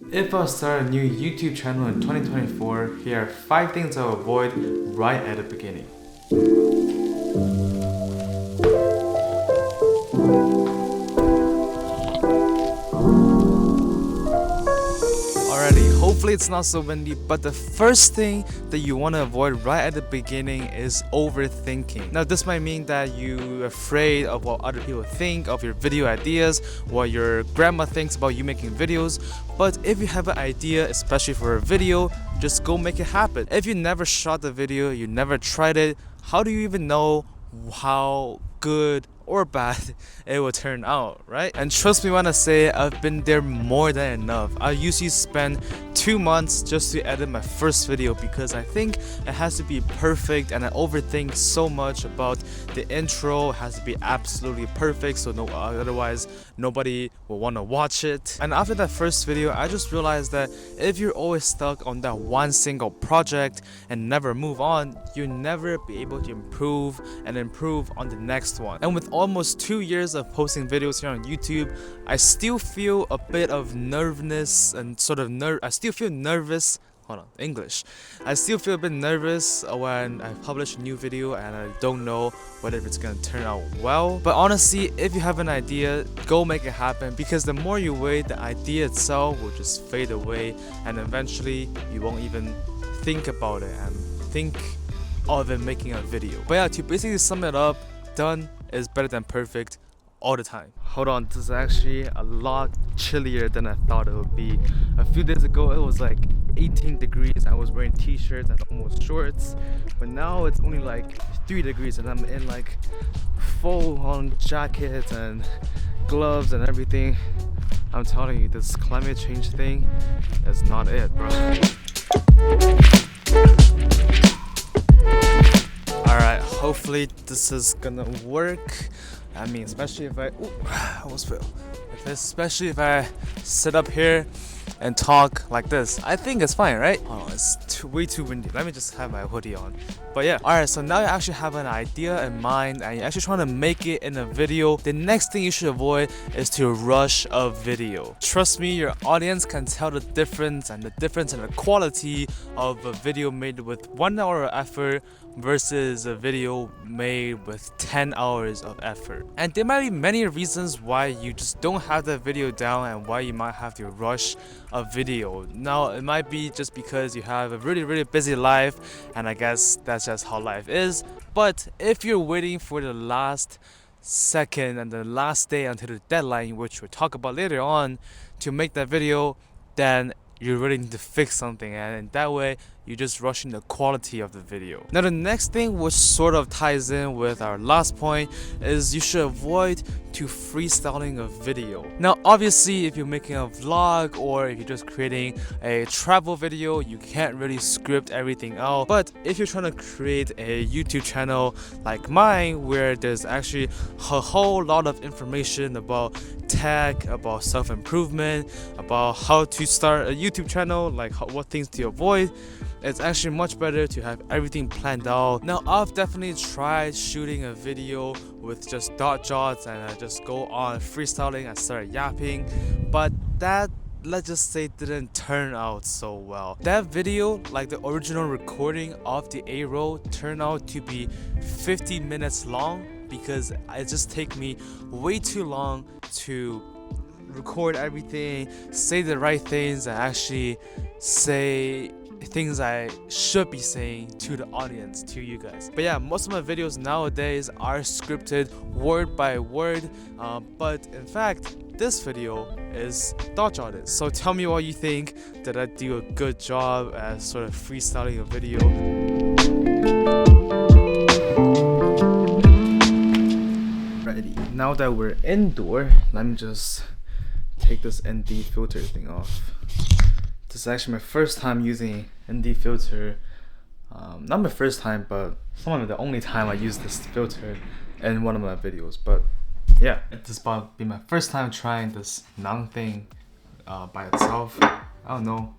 If I start a new YouTube channel in 2024, here are 5 things I'll avoid right at the beginning. Alrighty, hopefully it's not so windy, but the first thing that you want to avoid right at the beginning is overthinking. Now this might mean that you're afraid of what other people think of your video ideas, what your grandma thinks about you making videos, but if you have an idea, especially for a video, just go make it happen. If you never shot the video, you never tried it, how do you even know how good or bad it will turn out, right? And trust me when I say I've been there more than enough. I usually spend 2 months just to edit my first video because I think it has to be perfect, and I overthink so much about the intro. It has to be absolutely perfect, so otherwise nobody will want to watch it. And after that first video, I just realized that if you're always stuck on that one single project and never move on, you'll never be able to improve on the next one. And with almost 2 years of posting videos here on YouTube, I still feel a bit of nervousness and I still feel nervous. Hold on, English. I still feel a bit nervous when I publish a new video and I don't know whether it's gonna turn out well. But honestly, if you have an idea, go make it happen, because the more you wait, the idea itself will just fade away and eventually you won't even think about it and think of it making a video. But yeah, to basically sum it up, done is better than perfect all the time. Hold on, this is actually a lot chillier than I thought it would be. A few days ago it was like 18 degrees. I was wearing t-shirts and almost shorts, but now it's only like 3 degrees and I'm in like full-on jacket and gloves and everything. I'm telling you, this climate change thing is not it, bro. Alright, hopefully this is gonna work. I mean, especially if I almost fell. Especially if I sit up here and talk like this. I think it's fine, right? Oh, it's way too windy. Let me just have my hoodie on. But yeah, alright, so now you actually have an idea in mind and you're actually trying to make it in a video. The next thing you should avoid is to rush a video. Trust me, your audience can tell the difference in the quality of a video made with 1 hour of effort versus a video made with 10 hours of effort. And there might be many reasons why you just don't have that video down and why you might have to rush a video. Now, it might be just because you have a really busy life, and I guess that's just how life is. But if you're waiting for the last second and the last day until the deadline, which we'll talk about later on, to make that video, then you're really need to fix something, and in that way you're just rushing the quality of the video. Now the next thing, which sort of ties in with our last point, is you should avoid to freestyling a video. Now obviously if you're making a vlog or if you're just creating a travel video, you can't really script everything out. But if you're trying to create a YouTube channel like mine, where there's actually a whole lot of information about tech, about self-improvement, about how to start a YouTube channel, like what things to avoid, it's actually much better to have everything planned out. Now I've definitely tried shooting a video with just dot jots and I just go on freestyling and start yapping, but that, let's just say, didn't turn out so well. That video, like the original recording of the A-roll, turned out to be 50 minutes long because it just take me way too long to record everything, say the right things, and actually say things I should be saying to the audience, to you guys. But yeah, most of my videos nowadays are scripted word by word, but in fact this video is dot jotted. So tell me what you think. Did I do a good job at sort of freestyling a video? Ready. Now that we're indoor, let me just take this ND filter thing off. This is actually my first time using ND filter. Not my first time, but some of the only time I use this filter in one of my videos. But yeah, this will be my first time trying this Nang thing by itself. I don't know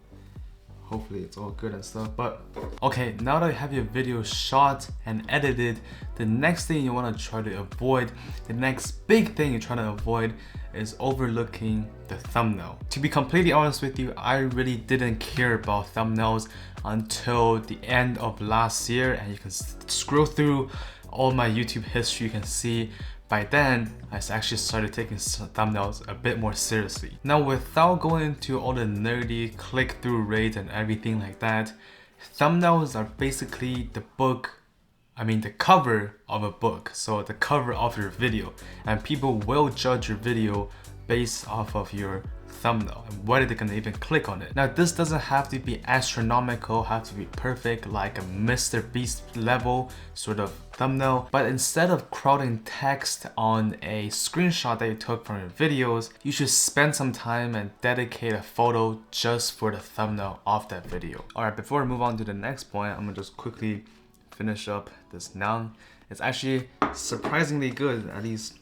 hopefully it's all good and stuff. But okay, now that you have your video shot and edited, the next thing you want to try to avoid, the next big thing you're trying to avoid is overlooking the thumbnail. To be completely honest with you, I really didn't care about thumbnails until the end of last year, and you can scroll through all my YouTube history, you can see by then I actually started taking thumbnails a bit more seriously. Now, without going into all the nerdy click-through rate and everything like that, thumbnails are basically the cover of a book, so the cover of your video, and people will judge your video based off of your thumbnail and whether they're gonna even click on it. Now, this doesn't have to be astronomical, have to be perfect like a Mr. Beast level sort of thumbnail, but instead of crowding text on a screenshot that you took from your videos, you should spend some time and dedicate a photo just for the thumbnail of that video. Alright, before we move on to the next point, I'm gonna just quickly finish up this noun. It's actually surprisingly good, at least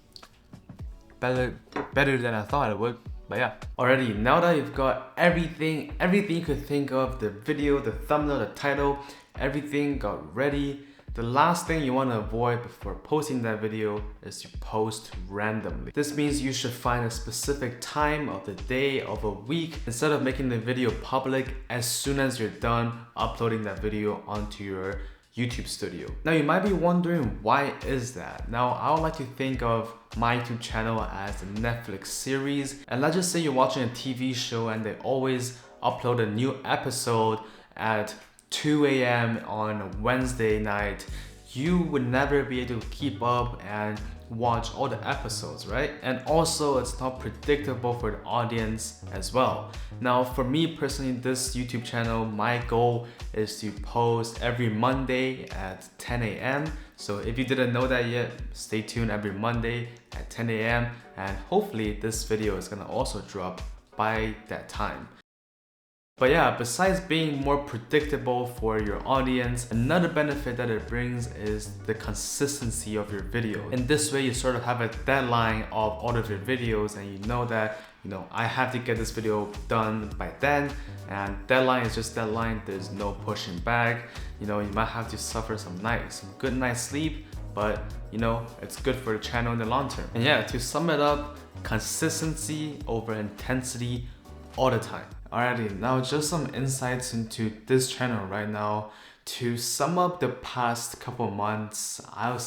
better than I thought it would. But yeah, alrighty, now that you've got everything you could think of, the video, the thumbnail, the title, everything got ready, the last thing you want to avoid before posting that video is to post randomly. This means you should find a specific time of the day, of a week, instead of making the video public as soon as you're done uploading that video onto your YouTube studio. Now, you might be wondering, why is that? Now, I would like to think of my YouTube channel as a Netflix series, and let's just say you're watching a TV show and they always upload a new episode at 2 a.m. on a Wednesday night. You would never be able to keep up and watch all the episodes, right? And also, it's not predictable for the audience as well. Now, for me personally, this YouTube channel, my goal is to post every Monday at 10 a.m. So if you didn't know that yet, stay tuned every Monday at 10 a.m. and hopefully this video is gonna also drop by that time. But yeah, besides being more predictable for your audience, another benefit that it brings is the consistency of your video. In this way, you sort of have a deadline of all of your videos, and you know that, I have to get this video done by then, and deadline is just deadline. There's no pushing back. You might have to suffer some good night's sleep, but it's good for the channel in the long term. And yeah, to sum it up, consistency over intensity all the time. Alrighty, now just some insights into this channel right now. To sum up the past couple months, I'll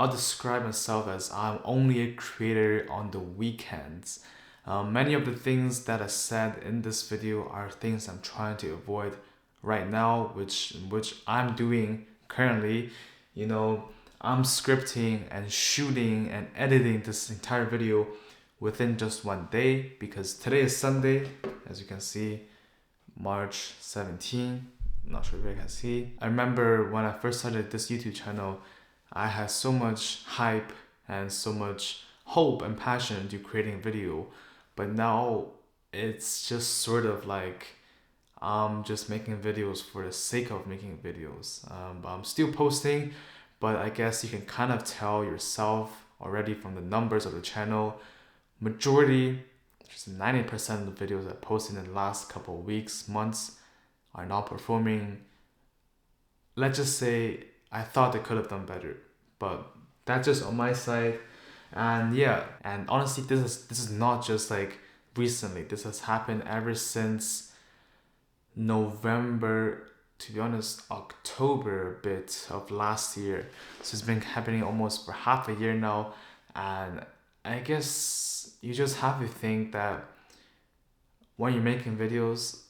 describe myself as I'm only a creator on the weekends. Many of the things that I said in this video are things I'm trying to avoid right now, which I'm doing currently. I'm scripting and shooting and editing this entire video within just one day, because today is Sunday, as you can see, March 17. I'm not sure if you can see. I remember when I first started this YouTube channel, I had so much hype and so much hope and passion into creating a video, but now it's just sort of like I'm just making videos for the sake of making videos. But I'm still posting, but I guess you can kind of tell yourself already from the numbers of the channel. Majority, just 90% of the videos I posted in the last couple of weeks, months, are not performing. Let's just say I thought they could have done better, but that's just on my side. And yeah, and honestly, this is not just like recently. This has happened ever since November, to be honest, October a bit of last year. So it's been happening almost for half a year now, and I guess you just have to think that when you're making videos,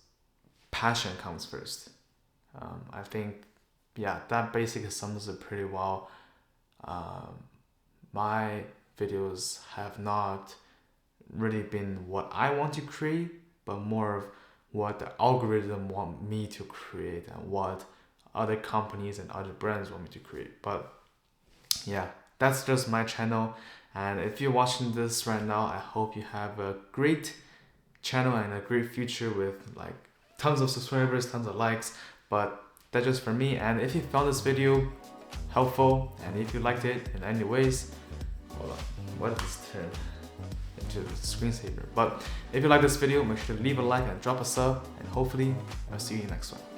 passion comes first. I think, yeah, that basically sums it pretty well. My videos have not really been what I want to create, but more of what the algorithm want me to create and what other companies and other brands want me to create. But yeah, that's just my channel. And if you're watching this right now, I hope you have a great channel and a great future with like tons of subscribers, tons of likes. But that's just for me. And if you found this video helpful, and if you liked it in any ways, hold on, what is this term? change it to screensaver. But if you like this video, make sure to leave a like and drop a sub, and hopefully I'll see you in the next one.